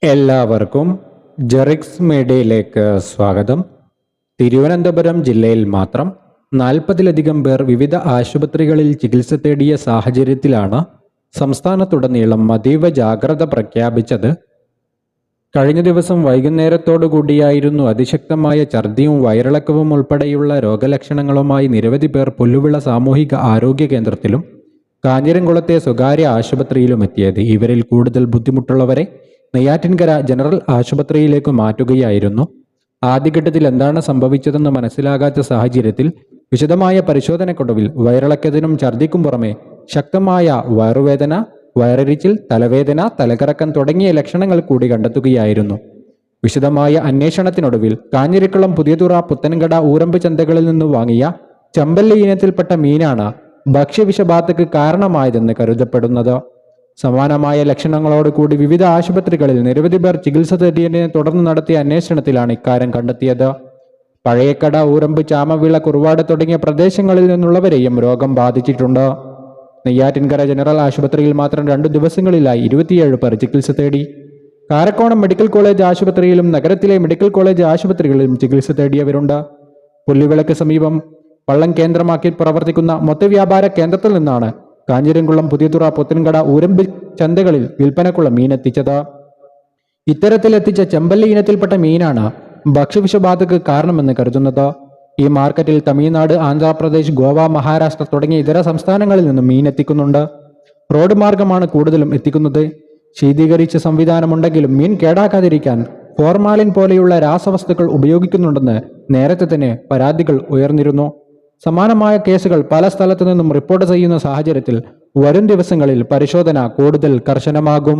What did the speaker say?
എല്ലാവർക്കും ജെറിക്സ് മീഡിയയിലേക്ക് സ്വാഗതം. തിരുവനന്തപുരം ജില്ലയിൽ മാത്രം 40-ലധികം പേർ വിവിധ ആശുപത്രികളിൽ ചികിത്സ തേടിയ സാഹചര്യത്തിലാണ് സംസ്ഥാനത്തുടനീളം അതീവ ജാഗ്രത പ്രഖ്യാപിച്ചത്. കഴിഞ്ഞ ദിവസം വൈകുന്നേരത്തോടുകൂടിയായിരുന്നു അതിശക്തമായ ഛർദിയും വയറിളക്കവും ഉൾപ്പെടെയുള്ള രോഗലക്ഷണങ്ങളുമായി നിരവധി പേർ പുല്ലുവിള സാമൂഹിക ആരോഗ്യ കേന്ദ്രത്തിലും കാഞ്ഞിരംകുളത്തെ സ്വകാര്യ ആശുപത്രിയിലും എത്തിയത്. ഇവരിൽ കൂടുതൽ ബുദ്ധിമുട്ടുള്ളവരെ നെയ്യാറ്റിൻകര ജനറൽ ആശുപത്രിയിലേക്ക് മാറ്റുകയായിരുന്നു. ആദ്യഘട്ടത്തിൽ എന്താണ് സംഭവിച്ചതെന്ന് മനസ്സിലാകാത്ത സാഹചര്യത്തിൽ വിശദമായ പരിശോധനക്കൊടുവിൽ വയറിളക്കത്തിനും ഛർദിക്കും പുറമെ ശക്തമായ വയറുവേദന, വയറെരിച്ചിൽ, തലവേദന, തലകറക്കം തുടങ്ങിയ ലക്ഷണങ്ങൾ കൂടി കണ്ടെത്തുകയായിരുന്നു. വിശദമായ അന്വേഷണത്തിനൊടുവിൽ കാഞ്ഞിരക്കുളം, പുതിയതുറ, പുത്തൻകട, ഊരമ്പ് ചന്തകളിൽ നിന്ന് വാങ്ങിയ ചെമ്പല്ലി ഇനത്തിൽപ്പെട്ട മീനാണ് ഭക്ഷ്യവിഷബാധയ്ക്ക് കാരണമായതെന്ന് കരുതപ്പെടുന്നത്. സമാനമായ ലക്ഷണങ്ങളോടുകൂടി വിവിധ ആശുപത്രികളിൽ നിരവധി പേർ ചികിത്സ തേടിയതിനെ തുടർന്ന് നടത്തിയ അന്വേഷണത്തിലാണ് ഇക്കാര്യം കണ്ടെത്തിയത്. പഴയക്കട, ഊരമ്പ്, ചാമവിള, കുറുവാട് തുടങ്ങിയ പ്രദേശങ്ങളിൽ നിന്നുള്ളവരെയും രോഗം ബാധിച്ചിട്ടുണ്ട്. നെയ്യാറ്റിൻകര ജനറൽ ആശുപത്രിയിൽ മാത്രം 2 ദിവസങ്ങളിലായി 27 പേർ ചികിത്സ തേടി. കാരക്കോണം മെഡിക്കൽ കോളേജ് ആശുപത്രിയിലും നഗരത്തിലെ മെഡിക്കൽ കോളേജ് ആശുപത്രികളിലും ചികിത്സ തേടിയവരുണ്ട്. പുല്ലുവിളക്ക് സമീപം വള്ളം കേന്ദ്രമാക്കി പ്രവർത്തിക്കുന്ന മൊത്തവ്യാപാര കേന്ദ്രത്തിൽ നിന്നാണ് കാഞ്ഞിരംകുളം, പുതിയതുറ, പുത്തൻകട, ഊരമ്പ് ചന്തകളിൽ വിൽപ്പനക്കുള്ള മീനെത്തിച്ചത്. ഇത്തരത്തിലെത്തിച്ച ചെമ്പല്ലി ഇനത്തിൽപ്പെട്ട മീനാണ് ഭക്ഷ്യവിഷബാധയ്ക്ക് കാരണമെന്ന് കരുതുന്നത്. ഈ മാർക്കറ്റിൽ തമിഴ്നാട്, ആന്ധ്രാപ്രദേശ്, ഗോവ, മഹാരാഷ്ട്ര തുടങ്ങിയ ഇതര സംസ്ഥാനങ്ങളിൽ നിന്നും മീൻ എത്തിക്കുന്നുണ്ട്. റോഡ് മാർഗമാണ് കൂടുതലും എത്തിക്കുന്നത്. ശീതീകരിച്ച സംവിധാനമുണ്ടെങ്കിലും മീൻ കേടാക്കാതിരിക്കാൻ ഫോർമാലിൻ പോലെയുള്ള രാസവസ്തുക്കൾ ഉപയോഗിക്കുന്നുണ്ടെന്ന് നേരത്തെ തന്നെ പരാതികൾ ഉയർന്നിരുന്നു. സമാനമായ കേസുകൾ പല സ്ഥലത്തു നിന്നും റിപ്പോർട്ട് ചെയ്യുന്ന സാഹചര്യത്തിൽ വരും ദിവസങ്ങളിൽ പരിശോധന കൂടുതൽ കർശനമാകും.